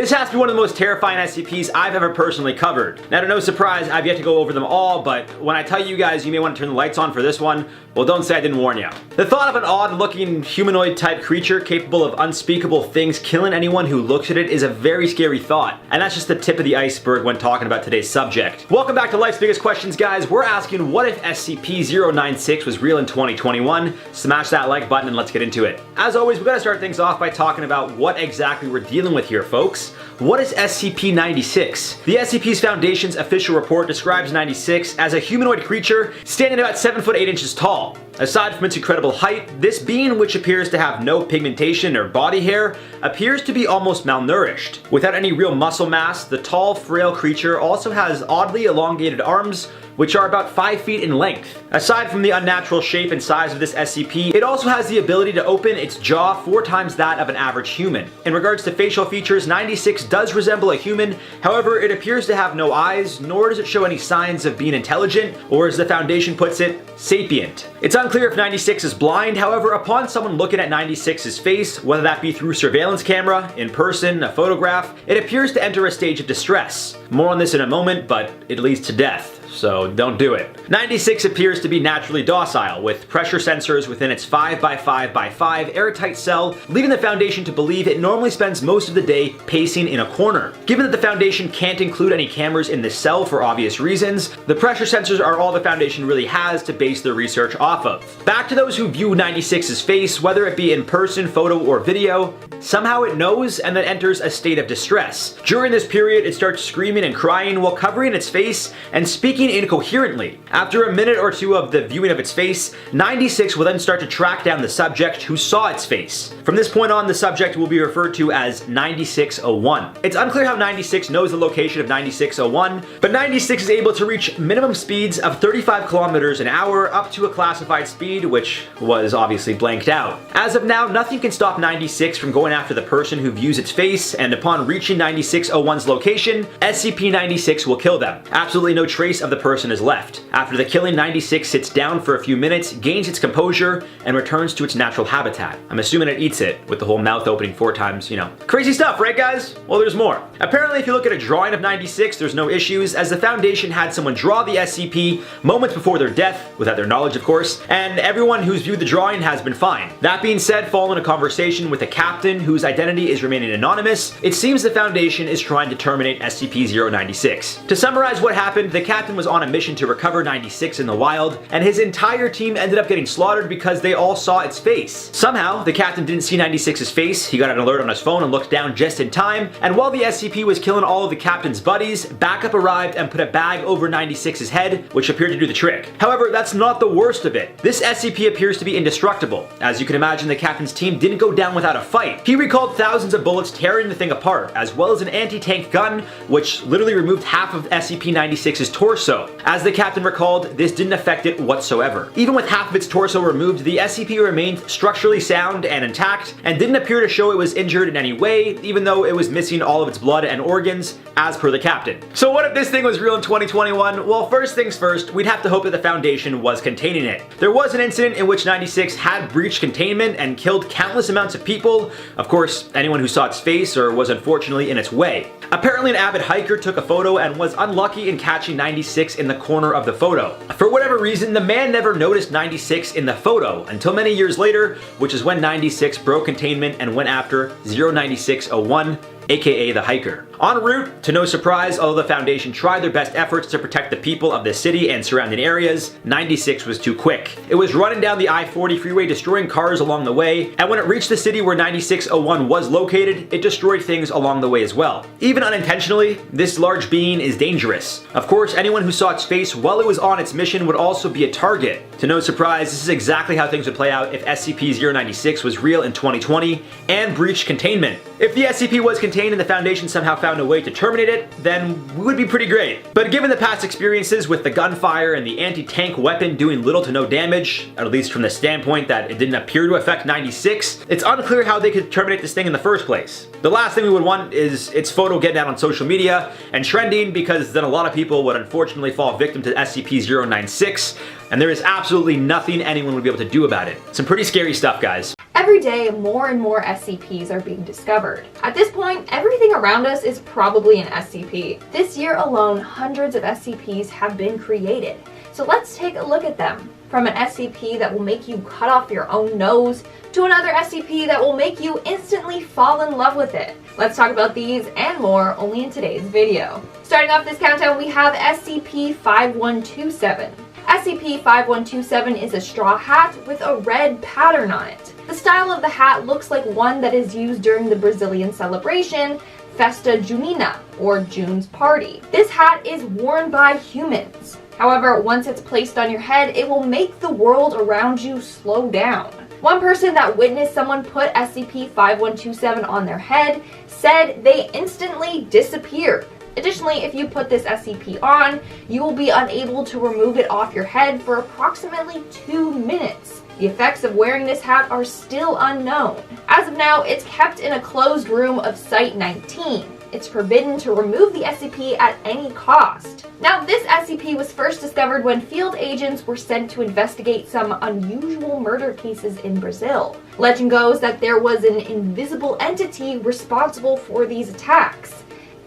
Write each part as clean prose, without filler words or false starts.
This has to be one of the most terrifying SCPs I've ever personally covered. Now to no surprise, I've yet to go over them all, but when I tell you guys you may want to turn the lights on for this one, well, don't say I didn't warn you. The thought of an odd-looking humanoid-type creature capable of unspeakable things killing anyone who looks at it is a very scary thought, and that's just the tip of the iceberg when talking about today's subject. Welcome back to Life's Biggest Questions, guys. We're asking, what if SCP-096 was real in 2021? Smash that like button and let's get into it. As always, we gotta start things off by talking about what exactly we're dealing with here, folks. What is SCP-96? The SCP's Foundation's official report describes 96 as a humanoid creature standing about 7 foot 8 inches tall. Aside from its incredible height, this being, which appears to have no pigmentation or body hair, appears to be almost malnourished. Without any real muscle mass, the tall, frail creature also has oddly elongated arms, which are about 5 feet in length. Aside from the unnatural shape and size of this SCP, it also has the ability to open its jaw 4 times that of an average human. In regards to facial features, 96 does resemble a human, however, it appears to have no eyes, nor does it show any signs of being intelligent, or as the Foundation puts it, sapient. It's unclear if 96 is blind, however, upon someone looking at 96's face, whether that be through surveillance camera, in person, a photograph, it appears to enter a stage of distress. More on this in a moment, but it leads to death. So don't do it. 96 appears to be naturally docile, with pressure sensors within its 5x5x5 airtight cell, leading the Foundation to believe it normally spends most of the day pacing in a corner. Given that the Foundation can't include any cameras in this cell for obvious reasons, the pressure sensors are all the Foundation really has to base their research off of. Back to those who view 96's face, whether it be in person, photo, or video, somehow it knows and then enters a state of distress. During this period, it starts screaming and crying while covering its face and speaking incoherently. After a minute or two of the viewing of its face, 96 will then start to track down the subject who saw its face. From this point on, the subject will be referred to as 9601. It's unclear how 96 knows the location of 9601, but 96 is able to reach minimum speeds of 35 kilometers an hour up to a classified speed, which was obviously blanked out. As of now, nothing can stop 96 from going after the person who views its face, and upon reaching 9601's location, SCP-96 will kill them. Absolutely no trace of the person is left. After the killing, 96 sits down for a few minutes, gains its composure, and returns to its natural habitat. I'm assuming it eats it, with the whole mouth opening 4 times, you know. Crazy stuff, right guys? Well, there's more. Apparently, if you look at a drawing of 96, there's no issues, as the Foundation had someone draw the SCP moments before their death, without their knowledge of course, and everyone who's viewed the drawing has been fine. That being said, following a conversation with a captain whose identity is remaining anonymous, it seems the Foundation is trying to terminate SCP-096. To summarize what happened, the captain was on a mission to recover 96 in the wild, and his entire team ended up getting slaughtered because they all saw its face. Somehow, the captain didn't see 96's face, he got an alert on his phone and looked down just in time, and while the SCP was killing all of the captain's buddies, backup arrived and put a bag over 96's head, which appeared to do the trick. However, that's not the worst of it. This SCP appears to be indestructible. As you can imagine, the captain's team didn't go down without a fight. He recalled thousands of bullets tearing the thing apart, as well as an anti-tank gun, which literally removed half of SCP-96's torso. As the captain recalled, this didn't affect it whatsoever. Even with half of its torso removed, the SCP remained structurally sound and intact, and didn't appear to show it was injured in any way, even though it was missing all of its blood and organs, as per the captain. So what if this thing was real in 2021? Well, first things first, we'd have to hope that the Foundation was containing it. There was an incident in which 96 had breached containment and killed countless amounts of people, of course, anyone who saw its face or was unfortunately in its way. Apparently an avid hiker took a photo and was unlucky in catching 96 in the corner of the photo. For whatever reason, the man never noticed 96 in the photo until many years later, which is when 96 broke containment and went after 09601, aka the hiker. En route, to no surprise, although the Foundation tried their best efforts to protect the people of the city and surrounding areas, 96 was too quick. It was running down the I-40 freeway, destroying cars along the way, and when it reached the city where 9601 was located, it destroyed things along the way as well. Even unintentionally, this large being is dangerous. Of course, anyone who saw its face while it was on its mission would also be a target. To no surprise, this is exactly how things would play out if SCP-096 was real in 2020 and breached containment. If the SCP was contained and the Foundation somehow found a way to terminate it, then we would be pretty great. But given the past experiences with the gunfire and the anti-tank weapon doing little to no damage, at least from the standpoint that it didn't appear to affect 96, it's unclear how they could terminate this thing in the first place. The last thing we would want is its photo getting out on social media and trending, because then a lot of people would unfortunately fall victim to SCP-096, and there is absolutely nothing anyone would be able to do about it. Some pretty scary stuff, guys. Every day, more and more SCPs are being discovered. At this point, everything around us is probably an SCP. This year alone, hundreds of SCPs have been created. So let's take a look at them. From an SCP that will make you cut off your own nose, to another SCP that will make you instantly fall in love with it. Let's talk about these and more only in today's video. Starting off this countdown, we have SCP-5127. SCP-5127 is a straw hat with a red pattern on it. The style of the hat looks like one that is used during the Brazilian celebration, Festa Junina, or June's Party. This hat is worn by humans. However, once it's placed on your head, it will make the world around you slow down. One person that witnessed someone put SCP-5127 on their head said they instantly disappeared. Additionally, if you put this SCP on, you will be unable to remove it off your head for approximately 2 minutes. The effects of wearing this hat are still unknown. As of now, it's kept in a closed room of Site-19. It's forbidden to remove the SCP at any cost. Now, this SCP was first discovered when field agents were sent to investigate some unusual murder cases in Brazil. Legend goes that there was an invisible entity responsible for these attacks.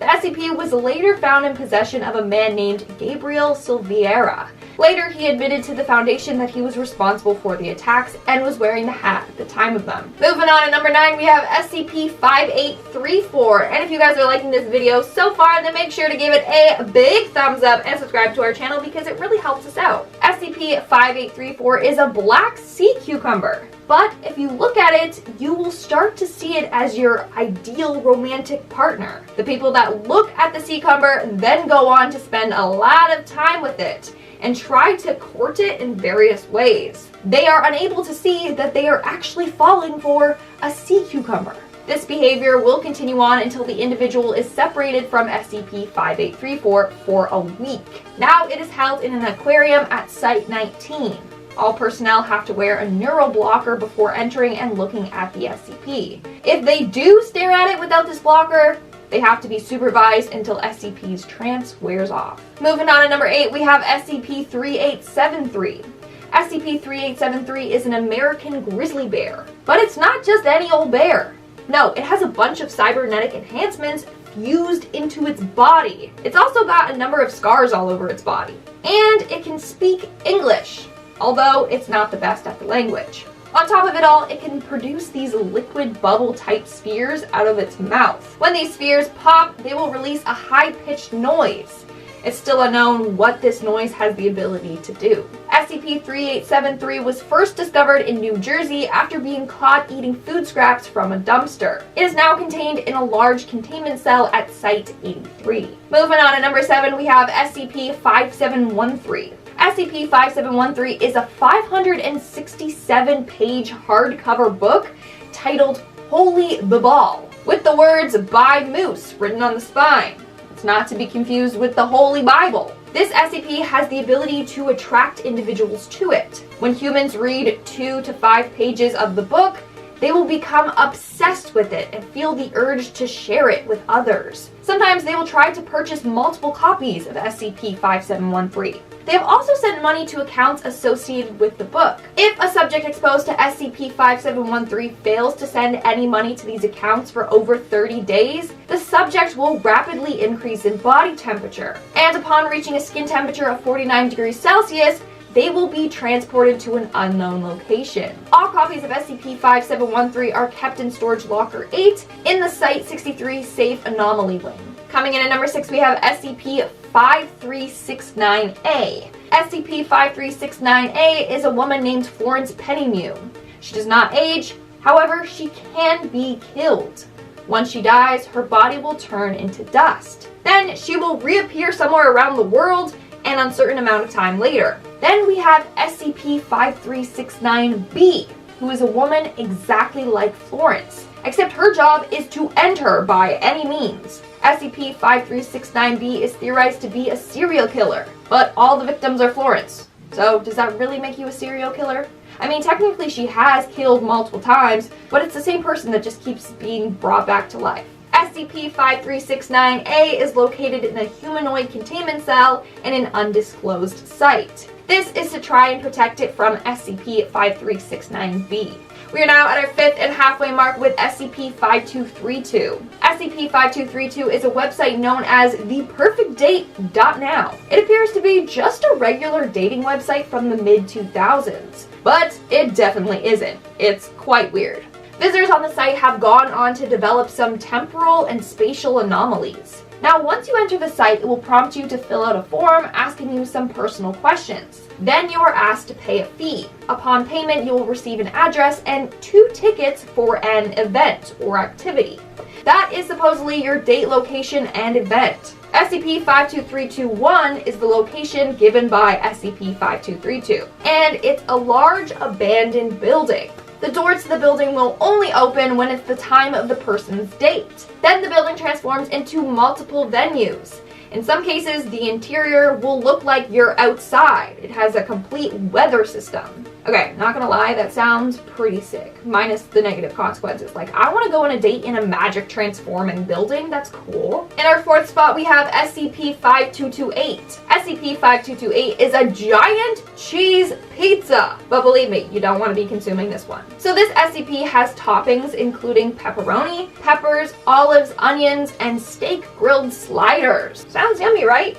The SCP was later found in possession of a man named Gabriel Silveira. Later, he admitted to the Foundation that he was responsible for the attacks and was wearing the hat at the time of them. Moving on to number 9, we have SCP-5834. And if you guys are liking this video so far, then make sure to give it a big thumbs up and subscribe to our channel because it really helps us out. SCP-5834 is a black sea cucumber. But if you look at it, you will start to see it as your ideal romantic partner. The people that look at the sea cucumber then go on to spend a lot of time with it and try to court it in various ways. They are unable to see that they are actually falling for a sea cucumber. This behavior will continue on until the individual is separated from SCP-5834 for a week. Now it is held in an aquarium at Site-19. All personnel have to wear a neural blocker before entering and looking at the SCP. If they do stare at it without this blocker, they have to be supervised until SCP's trance wears off. Moving on to number 8, we have SCP-3873. SCP-3873 is an American grizzly bear. But it's not just any old bear. No, it has a bunch of cybernetic enhancements fused into its body. It's also got a number of scars all over its body. And it can speak English, although it's not the best at the language. On top of it all, it can produce these liquid bubble type spheres out of its mouth. When these spheres pop, they will release a high-pitched noise. It's still unknown what this noise has the ability to do. SCP-3873 was first discovered in New Jersey after being caught eating food scraps from a dumpster. It is now contained in a large containment cell at Site-83. Moving on to number 7, we have SCP-5713. SCP-5713 is a 567-page hardcover book titled Holy Bible, with the words "by Moose" written on the spine. It's not to be confused with the Holy Bible. This SCP has the ability to attract individuals to it. When humans read 2 to 5 pages of the book, they will become obsessed with it and feel the urge to share it with others. Sometimes they will try to purchase multiple copies of SCP-5713. They have also sent money to accounts associated with the book. If a subject exposed to SCP-5713 fails to send any money to these accounts for over 30 days, the subject will rapidly increase in body temperature. And upon reaching a skin temperature of 49 degrees Celsius, they will be transported to an unknown location. All copies of SCP-5713 are kept in Storage Locker 8 in the Site-63 Safe Anomaly Wing. Coming in at number 6, we have SCP-5369-A. SCP-5369-A is a woman named Florence Pennymew. She does not age, however, she can be killed. Once she dies, her body will turn into dust. Then she will reappear somewhere around the world an uncertain amount of time later. Then we have SCP-5369-B, who is a woman exactly like Florence, except her job is to end her by any means. SCP-5369-B is theorized to be a serial killer, but all the victims are Florence. So does that really make you a serial killer? I mean, technically she has killed multiple times, but it's the same person that just keeps being brought back to life. SCP-5369-A is located in a humanoid containment cell in an undisclosed site. This is to try and protect it from SCP-5369-B. We are now at our 5th and halfway mark with SCP-5232. SCP-5232 is a website known as theperfectdate.now. It appears to be just a regular dating website from the mid-2000s, but it definitely isn't. It's quite weird. Visitors on the site have gone on to develop some temporal and spatial anomalies. Now, once you enter the site, it will prompt you to fill out a form asking you some personal questions. Then you are asked to pay a fee. Upon payment, you will receive an address and 2 tickets for an event or activity. That is supposedly your date, location, and event. SCP-52321 is the location given by SCP-5232, and it's a large abandoned building. The doors to the building will only open when it's the time of the person's date. Then the building transforms into multiple venues. In some cases, the interior will look like you're outside. It has a complete weather system. Okay, not gonna lie, that sounds pretty sick, minus the negative consequences. Like, I wanna go on a date in a magic transforming building, that's cool. In our 4th spot, we have SCP-5228. SCP-5228 is a giant cheese pizza. But believe me, you don't wanna be consuming this one. So this SCP has toppings including pepperoni, peppers, olives, onions, and steak grilled sliders. Sounds yummy, right?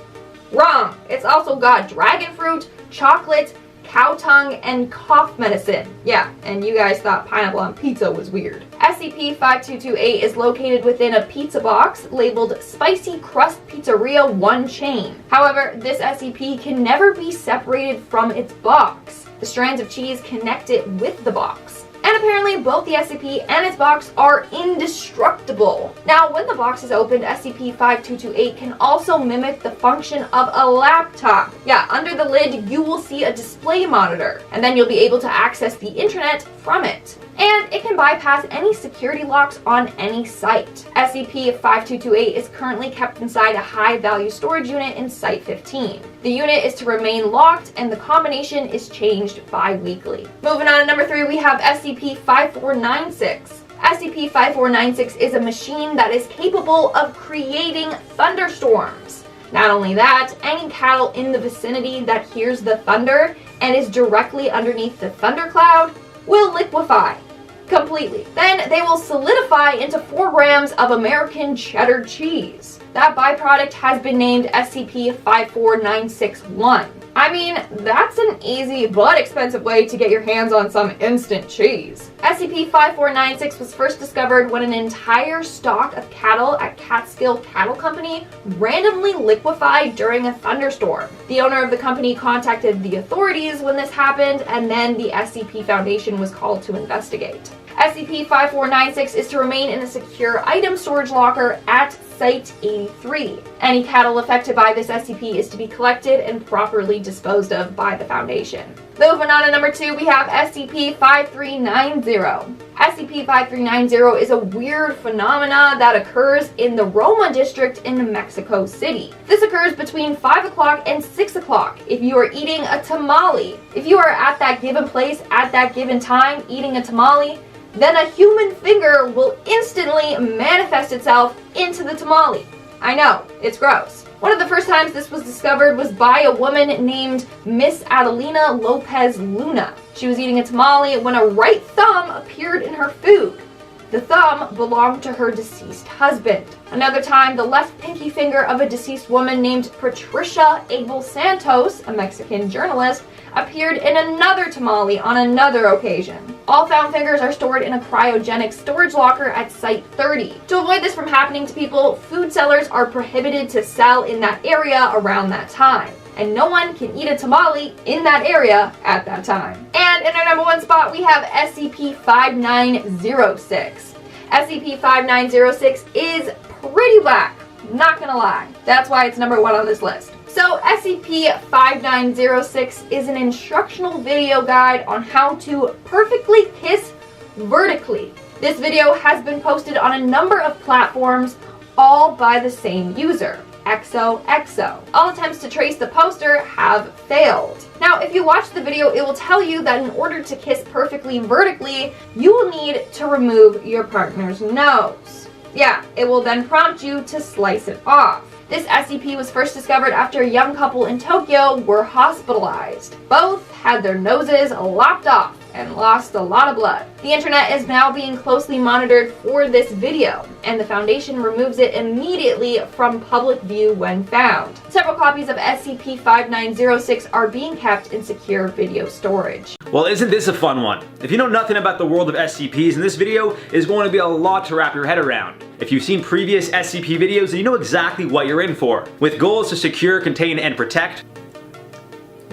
Wrong. It's also got dragon fruit, chocolate, cow tongue, and cough medicine. Yeah, and you guys thought pineapple on pizza was weird. SCP-5228 is located within a pizza box labeled Spicy Crust Pizzeria 1 Chain. However, this SCP can never be separated from its box. The strands of cheese connect it with the box. And apparently both the SCP and its box are indestructible. Now, when the box is opened, SCP-5228 can also mimic the function of a laptop. Yeah, under the lid, you will see a display monitor, and then you'll be able to access the internet from it. And it can bypass any security locks on any site. SCP-5228 is currently kept inside a high-value storage unit in Site-15. The unit is to remain locked, and the combination is changed bi-weekly. Moving on to number 3, we have SCP-5496. SCP-5496 is a machine that is capable of creating thunderstorms. Not only that, any cattle in the vicinity that hears the thunder and is directly underneath the thundercloud will liquefy completely. Then they will solidify into 4 grams of American cheddar cheese. That byproduct has been named SCP-54961. I mean, that's an easy but expensive way to get your hands on some instant cheese. SCP-5496 was first discovered when an entire stock of cattle at Catskill Cattle Company randomly liquefied during a thunderstorm. The owner of the company contacted the authorities when this happened, and then the SCP Foundation was called to investigate. SCP-5496 is to remain in a secure item storage locker at Site-83. Any cattle affected by this SCP is to be collected and properly disposed of by the Foundation. Moving on to number 2, we have SCP-5390. SCP-5390 is a weird phenomena that occurs in the Roma district in Mexico City. This occurs between 5 o'clock and 6 o'clock if you are eating a tamale. If you are at that given place at that given time eating a tamale, then a human finger will instantly manifest itself into the tamale. I know, it's gross. One of the first times this was discovered was by a woman named Miss Adelina Lopez Luna. She was eating a tamale when a right thumb appeared in her food. The thumb belonged to her deceased husband. Another time, the left pinky finger of a deceased woman named Patricia Abel Santos, a Mexican journalist, appeared in another tamale on another occasion. All found fingers are stored in a cryogenic storage locker at Site-30. To avoid this from happening to people, food sellers are prohibited to sell in that area around that time. And no one can eat a tamale in that area at that time. And in our number 1 spot, we have SCP-5906. SCP-5906 is pretty whack, not gonna lie. That's why it's number 1 on this list. So SCP-5906 is an instructional video guide on how to perfectly kiss vertically. This video has been posted on a number of platforms, all by the same user. XOXO. All attempts to trace the poster have failed. Now, if you watch the video, it will tell you that in order to kiss perfectly vertically, you will need to remove your partner's nose. Yeah, it will then prompt you to slice it off. This SCP was first discovered after a young couple in Tokyo were hospitalized. Both had their noses lopped off and lost a lot of blood. The internet is now being closely monitored for this video, and the Foundation removes it immediately from public view when found. Several copies of SCP-5906 are being kept in secure video storage. Well, isn't this a fun one? If you know nothing about the world of SCPs, then this video is going to be a lot to wrap your head around. If you've seen previous SCP videos, then you know exactly what you're in for. With goals to secure, contain, and protect.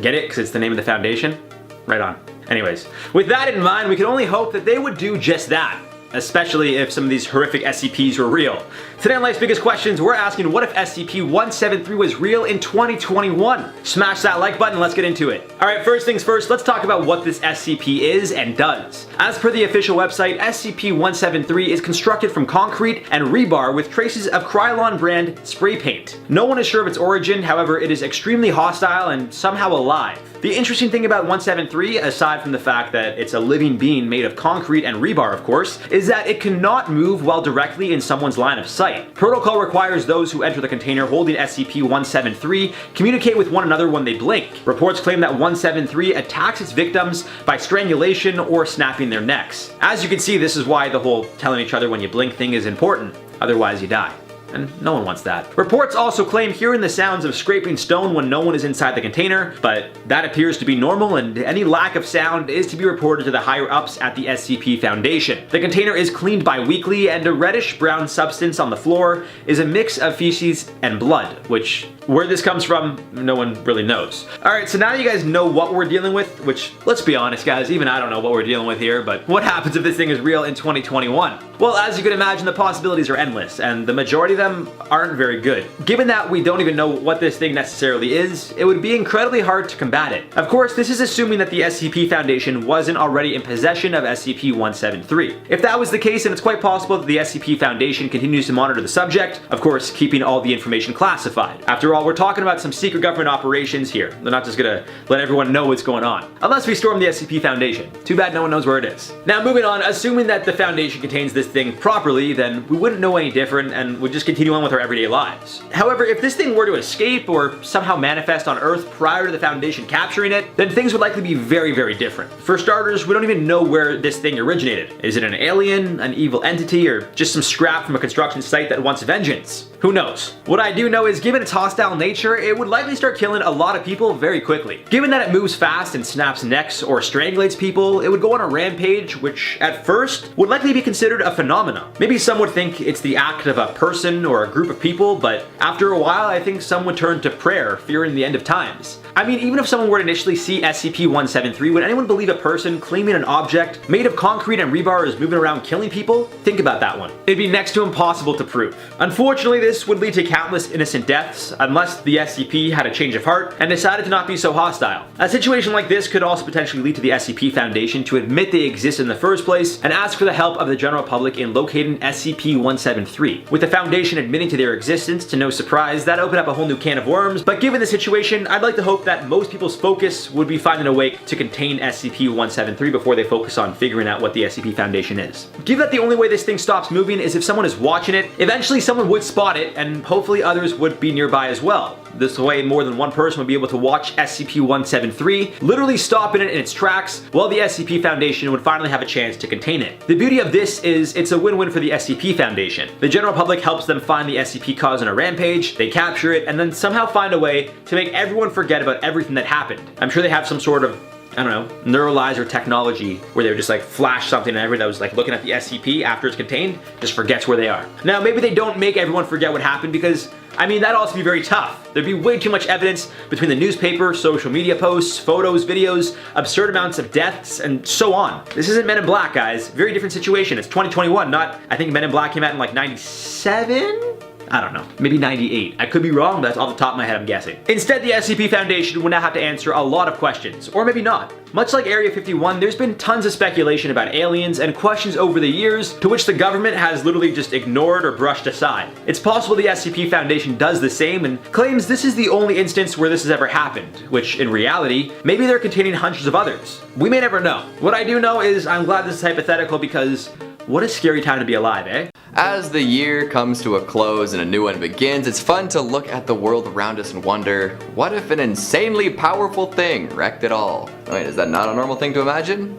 Get it? Because it's the name of the Foundation? Right on. Anyways, with that in mind, we can only hope that they would do just that, especially if some of these horrific SCPs were real. Today on Life's Biggest Questions, we're asking what if SCP-173 was real in 2021? Smash that like button, let's get into it. Alright, first things first, let's talk about what this SCP is and does. As per the official website, SCP-173 is constructed from concrete and rebar with traces of Krylon brand spray paint. No one is sure of its origin, however, it is extremely hostile and somehow alive. The interesting thing about 173, aside from the fact that it's a living being made of concrete and rebar of course, is that it cannot move while directly in someone's line of sight. Protocol requires those who enter the container holding SCP-173 communicate with one another when they blink. Reports claim that 173 attacks its victims by strangulation or snapping their necks. As you can see, this is why the whole telling each other when you blink thing is important, otherwise you die. And no one wants that. Reports also claim hearing the sounds of scraping stone when no one is inside the container, but that appears to be normal and any lack of sound is to be reported to the higher ups at the SCP Foundation. The container is cleaned bi-weekly and a reddish-brown substance on the floor is a mix of feces and blood, which, where this comes from, no one really knows. Alright, so now you guys know what we're dealing with, which, let's be honest guys, even I don't know what we're dealing with here, but what happens if this thing is real in 2021? Well, as you can imagine, the possibilities are endless, and the majority of them aren't very good. Given that we don't even know what this thing necessarily is, it would be incredibly hard to combat it. Of course, this is assuming that the SCP Foundation wasn't already in possession of SCP-173. If that was the case, then it's quite possible that the SCP Foundation continues to monitor the subject, of course, keeping all the information classified. After all, we're talking about some secret government operations here. They're not just gonna let everyone know what's going on. Unless we storm the SCP Foundation. Too bad no one knows where it is. Now, moving on, assuming that the Foundation contains this thing properly, then we wouldn't know any different and would just continue on with our everyday lives. However, if this thing were to escape or somehow manifest on Earth prior to the Foundation capturing it, then things would likely be very, very different. For starters, we don't even know where this thing originated. Is it an alien, an evil entity, or just some scrap from a construction site that wants vengeance? Who knows? What I do know is, given its hostile nature, it would likely start killing a lot of people very quickly. Given that it moves fast and snaps necks or strangulates people, it would go on a rampage, which at first would likely be considered a phenomenon. Maybe some would think it's the act of a person or a group of people, but after a while I think some would turn to prayer, fearing the end of times. I mean, even if someone were to initially see SCP-173, would anyone believe a person claiming an object made of concrete and rebar is moving around killing people? Think about that one. It'd be next to impossible to prove. Unfortunately, this would lead to countless innocent deaths unless the SCP had a change of heart and decided to not be so hostile. A situation like this could also potentially lead to the SCP Foundation to admit they exist in the first place and ask for the help of the general public in locating SCP-173. With the Foundation admitting to their existence, to no surprise, that opened up a whole new can of worms, but given the situation, I'd like to hope that most people's focus would be finding a way to contain SCP-173 before they focus on figuring out what the SCP Foundation is. Given that the only way this thing stops moving is if someone is watching it, eventually someone would spot it and hopefully others would be nearby as well. This way more than one person would be able to watch SCP-173, literally stopping it in its tracks, while the SCP Foundation would finally have a chance to contain it. The beauty of this is it's a win-win for the SCP Foundation. The general public helps them find the SCP causing a rampage, they capture it, and then somehow find a way to make everyone forget about everything that happened. I'm sure they have some sort of, I don't know, neuralizer technology where they would just like flash something and everyone that was like looking at the SCP after it's contained just forgets where they are. Now maybe they don't make everyone forget what happened because, I mean, that'd also be very tough. There'd be way too much evidence between the newspaper, social media posts, photos, videos, absurd amounts of deaths, and so on. This isn't Men in Black, guys. Very different situation. It's 2021, not, I think Men in Black came out in like 97? I don't know, maybe 98. I could be wrong, but that's off the top of my head, I'm guessing. Instead, the SCP Foundation would now have to answer a lot of questions, or maybe not. Much like Area 51, there's been tons of speculation about aliens and questions over the years to which the government has literally just ignored or brushed aside. It's possible the SCP Foundation does the same and claims this is the only instance where this has ever happened, which in reality, maybe they're containing hundreds of others. We may never know. What I do know is I'm glad this is hypothetical because what a scary time to be alive, eh? As the year comes to a close and a new one begins, it's fun to look at the world around us and wonder, what if an insanely powerful thing wrecked it all? Wait, is that not a normal thing to imagine?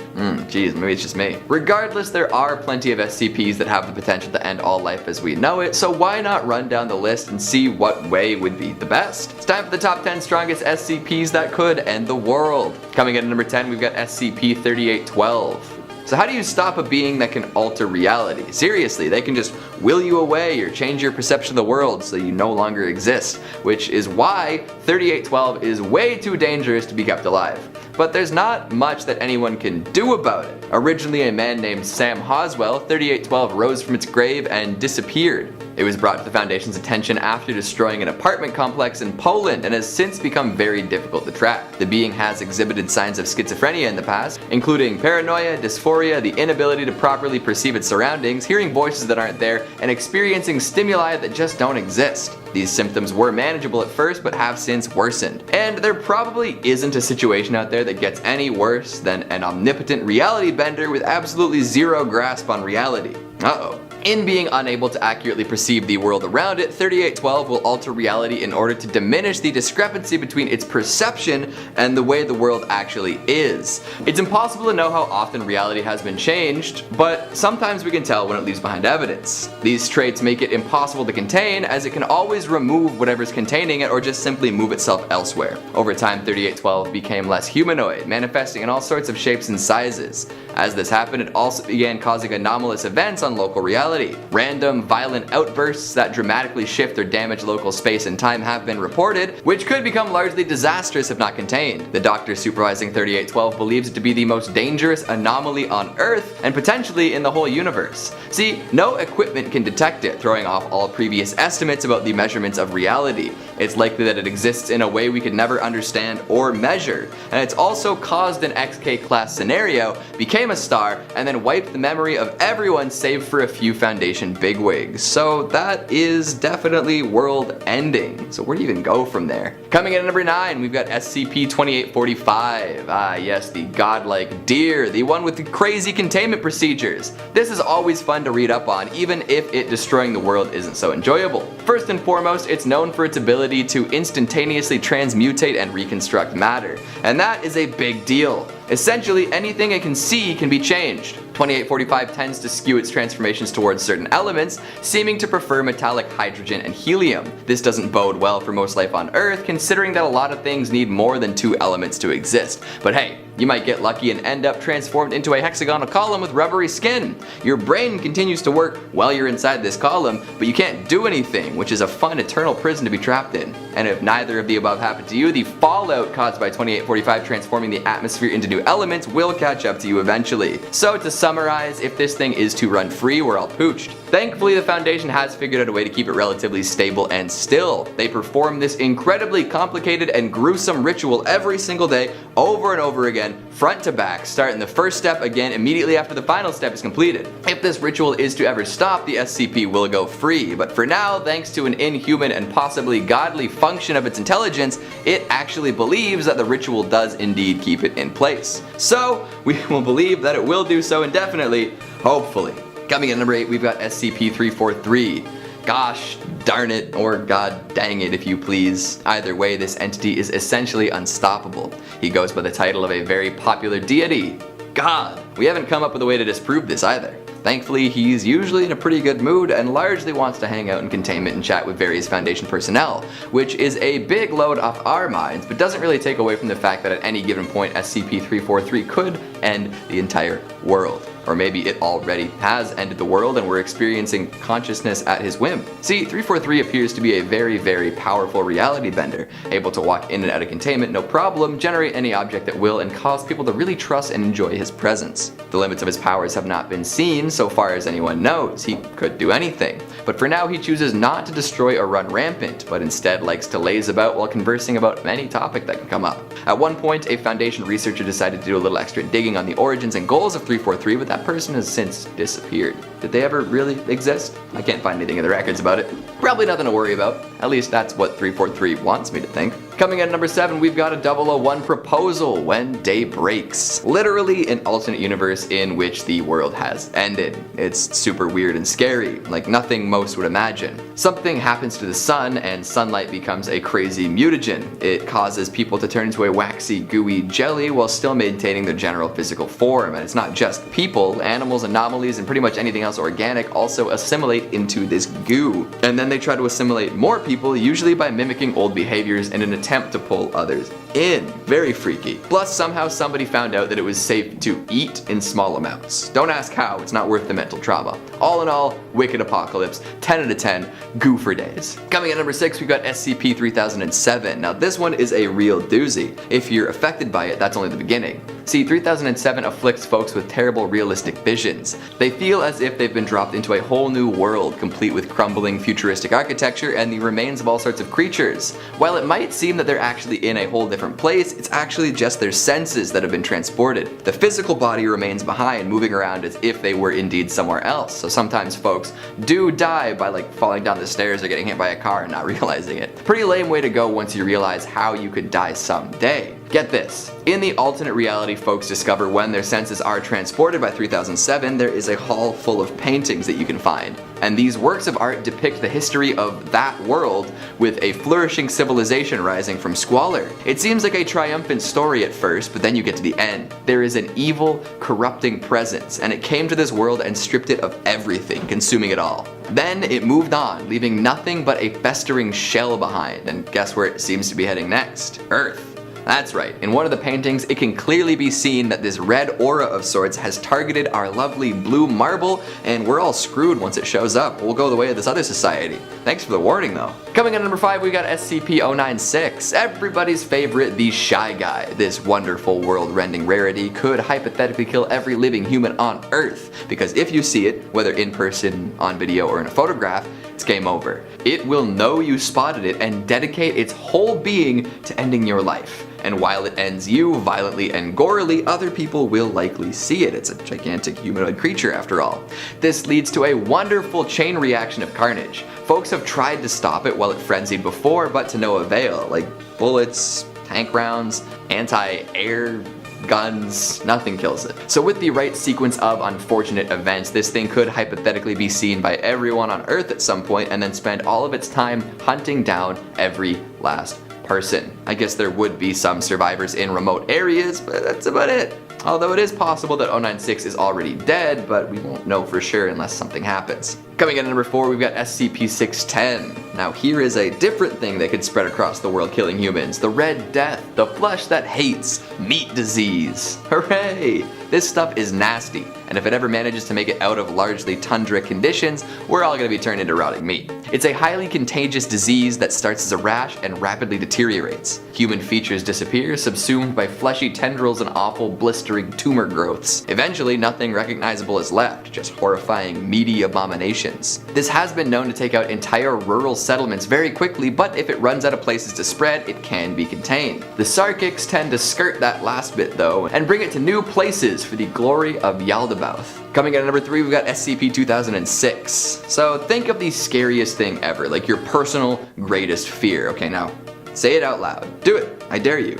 Geez, maybe it's just me. Regardless, there are plenty of SCPs that have the potential to end all life as we know it, so why not run down the list and see what way would be the best? It's time for the top 10 strongest SCPs that could end the world. Coming in at number 10, we've got SCP-3812. So how do you stop a being that can alter reality? Seriously, they can just will you away or change your perception of the world so you no longer exist, which is why 3812 is way too dangerous to be kept alive. But there's not much that anyone can do about it. Originally a man named Sam Hoswell, 3812 rose from its grave and disappeared. It was brought to the Foundation's attention after destroying an apartment complex in Poland and has since become very difficult to track. The being has exhibited signs of schizophrenia in the past, including paranoia, dysphoria, the inability to properly perceive its surroundings, hearing voices that aren't there, and experiencing stimuli that just don't exist. These symptoms were manageable at first but have since worsened. And there probably isn't a situation out there that gets any worse than an omnipotent reality bender with absolutely zero grasp on reality. Uh-oh. In being unable to accurately perceive the world around it, 3812 will alter reality in order to diminish the discrepancy between its perception and the way the world actually is. It's impossible to know how often reality has been changed, but sometimes we can tell when it leaves behind evidence. These traits make it impossible to contain, as it can always remove whatever's containing it or just simply move itself elsewhere. Over time, 3812 became less humanoid, manifesting in all sorts of shapes and sizes. As this happened, it also began causing anomalous events on local reality. Random, violent outbursts that dramatically shift or damage local space and time have been reported, which could become largely disastrous if not contained. The doctor supervising 3812 believes it to be the most dangerous anomaly on Earth and potentially in the whole universe. See, no equipment can detect it, throwing off all previous estimates about the measurements of reality. It's likely that it exists in a way we could never understand or measure, and it's also caused an XK class scenario, became a star, and then wiped the memory of everyone save for a few Foundation bigwigs. So that is definitely world ending. So where do you even go from there? Coming in at number 9, we've got SCP-2845. Ah yes, the godlike deer, the one with the crazy containment procedures. This is always fun to read up on, even if it destroying the world isn't so enjoyable. First and foremost, it's known for its ability to instantaneously transmutate and reconstruct matter, and that is a big deal. Essentially, anything it can see can be changed. 2845 tends to skew its transformations towards certain elements, seeming to prefer metallic hydrogen and helium. This doesn't bode well for most life on Earth, considering that a lot of things need more than 2 elements to exist. But hey, you might get lucky and end up transformed into a hexagonal column with rubbery skin. Your brain continues to work while you're inside this column, but you can't do anything, which is a fun eternal prison to be trapped in. And if neither of the above happened to you, the fallout caused by 2845 transforming the atmosphere into new elements will catch up to you eventually. So to summarize, if this thing is to run free, we're all pooched. Thankfully, the Foundation has figured out a way to keep it relatively stable and still. They perform this incredibly complicated and gruesome ritual every single day, over and over again, front to back, starting the first step again immediately after the final step is completed. If this ritual is to ever stop, the SCP will go free, but for now, thanks to an inhuman and possibly godly function of its intelligence, it actually believes that the ritual does indeed keep it in place. So, we will believe that it will do so indefinitely, hopefully. Coming in at number 8, we've got SCP-343. Gosh darn it, or god dang it if you please. Either way, this entity is essentially unstoppable. He goes by the title of a very popular deity, God. We haven't come up with a way to disprove this either. Thankfully, he's usually in a pretty good mood and largely wants to hang out in containment and chat with various Foundation personnel, which is a big load off our minds, but doesn't really take away from the fact that at any given point, SCP-343 could end the entire world. Or maybe it already has ended the world and we're experiencing consciousness at his whim. See, 343 appears to be a very, very powerful reality bender, able to walk in and out of containment no problem, generate any object at will, and cause people to really trust and enjoy his presence. The limits of his powers have not been seen so far as anyone knows. He could do anything. But for now he chooses not to destroy or run rampant, but instead likes to laze about while conversing about any topic that can come up. At one point, a Foundation researcher decided to do a little extra digging on the origins and goals of 343, but that person has since disappeared. Did they ever really exist? I can't find anything in the records about it. Probably nothing to worry about. At least that's what 343 wants me to think. Coming in at number 7, we've got a 001 proposal, When Day Breaks. Literally an alternate universe in which the world has ended. It's super weird and scary, like nothing most would imagine. Something happens to the sun and sunlight becomes a crazy mutagen. It causes people to turn into a waxy, gooey jelly while still maintaining their general physical form. And it's not just people, animals, anomalies, and pretty much anything else organic also assimilate into this goo. And then they try to assimilate more people, usually by mimicking old behaviors in an attempt to pull others in. Very freaky. Plus, somehow somebody found out that it was safe to eat in small amounts. Don't ask how, it's not worth the mental trauma. All in all, wicked apocalypse, 10 out of 10, goo for days. Coming at number 6, we've got SCP 3007. Now this one is a real doozy. If you're affected by it, that's only the beginning. See, 3007 afflicts folks with terrible realistic visions. They feel as if they've been dropped into a whole new world, complete with crumbling futuristic architecture and the remains of all sorts of creatures. While it might seem that they're actually in a whole different place, it's actually just their senses that have been transported. The physical body remains behind, moving around as if they were indeed somewhere else. So sometimes folks do die by like falling down the stairs or getting hit by a car and not realizing it. Pretty lame way to go once you realize how you could die someday. Get this. In the alternate reality folks discover when their senses are transported by 3007, there is a hall full of paintings that you can find. And these works of art depict the history of that world with a flourishing civilization rising from squalor. It seems like a triumphant story at first, but then you get to the end. There is an evil, corrupting presence, and it came to this world and stripped it of everything, consuming it all. Then it moved on, leaving nothing but a festering shell behind, and guess where it seems to be heading next? Earth. That's right, in one of the paintings it can clearly be seen that this red aura of sorts has targeted our lovely blue marble, and we're all screwed once it shows up. We'll go the way of this other society. Thanks for the warning though. Coming in at number 5, we got SCP-096, everybody's favorite, the Shy Guy. This wonderful world-rending rarity could hypothetically kill every living human on Earth, because if you see it, whether in person, on video, or in a photograph, it's game over. It will know you spotted it and dedicate its whole being to ending your life. And while it ends you violently and gorily, other people will likely see it. It's a gigantic humanoid creature after all. This leads to a wonderful chain reaction of carnage. Folks have tried to stop it while it frenzied before, but to no avail. Like bullets, tank rounds, anti-air guns, nothing kills it. So with the right sequence of unfortunate events, this thing could hypothetically be seen by everyone on Earth at some point and then spend all of its time hunting down every last person. I guess there would be some survivors in remote areas, but that's about it. Although it is possible that 096 is already dead, but we won't know for sure unless something happens. Coming in at number 4, we've got SCP-610. Now here is a different thing that could spread across the world killing humans. The Red Death, the flesh that hates, meat disease. Hooray! This stuff is nasty, and if it ever manages to make it out of largely tundra conditions, we're all gonna be turned into rotting meat. It's a highly contagious disease that starts as a rash and rapidly deteriorates. Human features disappear, subsumed by fleshy tendrils and awful blistering tumor growths. Eventually, nothing recognizable is left, just horrifying meaty abominations. This has been known to take out entire rural settlements very quickly, but if it runs out of places to spread, it can be contained. The Sarkics tend to skirt that last bit though, and bring it to new places for the glory of Yaldabaoth. Coming in at number 3, we've got SCP-2006. So think of the scariest thing ever, like your personal greatest fear. Okay, now say it out loud. Do it, I dare you.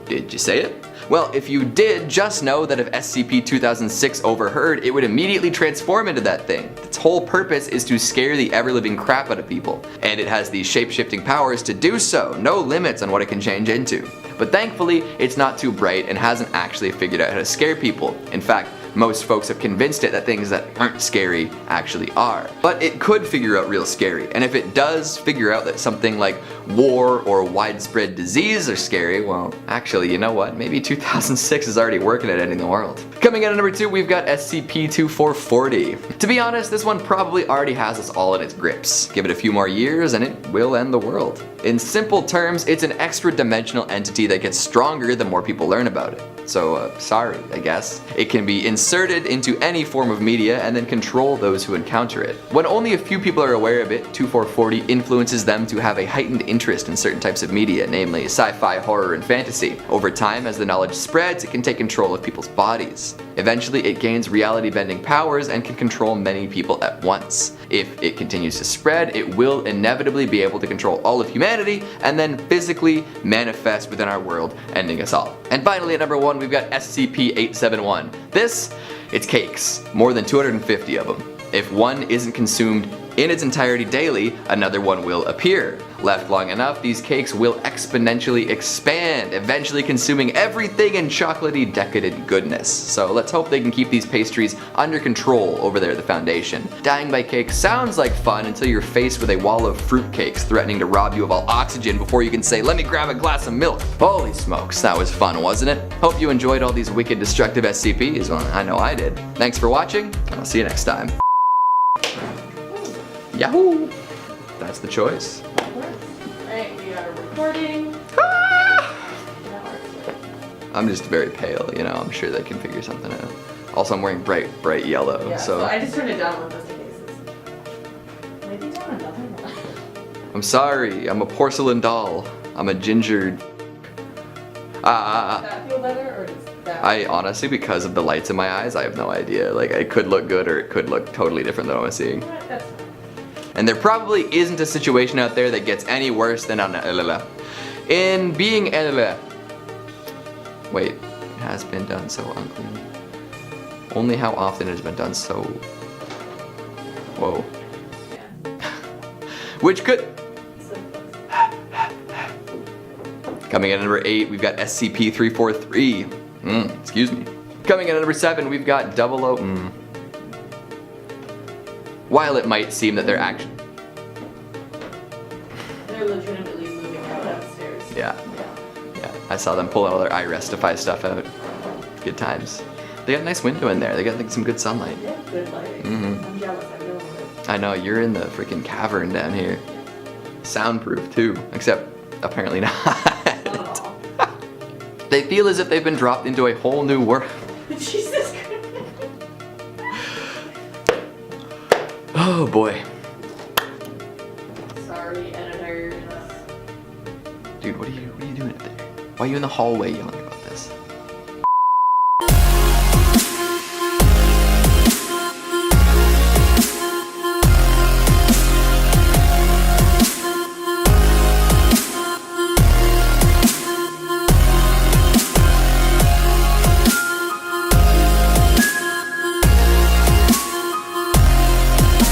Did you say it? Well, if you did, just know that if SCP-2006 overheard, it would immediately transform into that thing. Its whole purpose is to scare the ever-living crap out of people, and it has these shape-shifting powers to do so, no limits on what it can change into. But thankfully, it's not too bright and hasn't actually figured out how to scare people. In fact, Most folks have convinced it that things that aren't scary actually are. But it could figure out real scary, and if it does figure out that something like war or widespread disease are scary, well, actually, you know what? Maybe 2006 is already working at ending the world. Coming in at number 2, we've got SCP-2440. To be honest, this one probably already has us all in its grips. Give it a few more years and it will end the world. In simple terms, it's an extra-dimensional entity that gets stronger the more people learn about it. So, sorry, I guess. It can be inserted into any form of media and then control those who encounter it. When only a few people are aware of it, 2440 influences them to have a heightened interest in certain types of media, namely sci-fi, horror, and fantasy. Over time, as the knowledge spreads, it can take control of people's bodies. Eventually, it gains reality-bending powers and can control many people at once. If it continues to spread, it will inevitably be able to control all of humanity and then physically manifest within our world, ending us all. And finally, at number 1, we've got SCP-871. It's cakes. More than 250 of them. If one isn't consumed in its entirety daily, another one will appear. Left long enough, these cakes will exponentially expand, eventually consuming everything in chocolatey, decadent goodness. So let's hope they can keep these pastries under control over there at the Foundation. Dying by cake sounds like fun until you're faced with a wall of fruitcakes threatening to rob you of all oxygen before you can say, "Let me grab a glass of milk." Holy smokes, that was fun, wasn't it? Hope you enjoyed all these wicked, destructive SCPs. Well, I know I did. Thanks for watching, and I'll see you next time. Yahoo! That's the choice. Alright, we are recording. I'm just very pale, you know, I'm sure they can figure something out. Also, I'm wearing bright yellow, Yeah, so I just turned it down just in cases. Maybe down another one. I'm sorry, I'm a porcelain doll. I'm a ginger. Does that feel better, or does that? I honestly, because of the lights in my eyes, I have no idea. Like, it could look good or it could look totally different than what I'm seeing. That's fine. And there probably isn't a situation out there that gets any worse than in being wait, it has been done so unclean. Only how often it has been done so. Whoa. Yeah. Which could. So close. Coming in at number 8, we've got SCP-343. Excuse me. Coming in at number 7, we've got 00. While it might seem that they're actually. They're legitimately moving out upstairs. Yeah, I saw them pull all their iRestify stuff out. Good times. They got a nice window in there. They got like some good sunlight. They have good lighting. Mhm. I'm jealous. I don't want it. I know, you're in the freaking cavern down here. Soundproof too, except apparently not. Not at all. They feel as if they've been dropped into a whole new world. Jesus Christ. Oh boy. Sorry, editors. Dude, what are you doing up there? Why are you in the hallway yelling?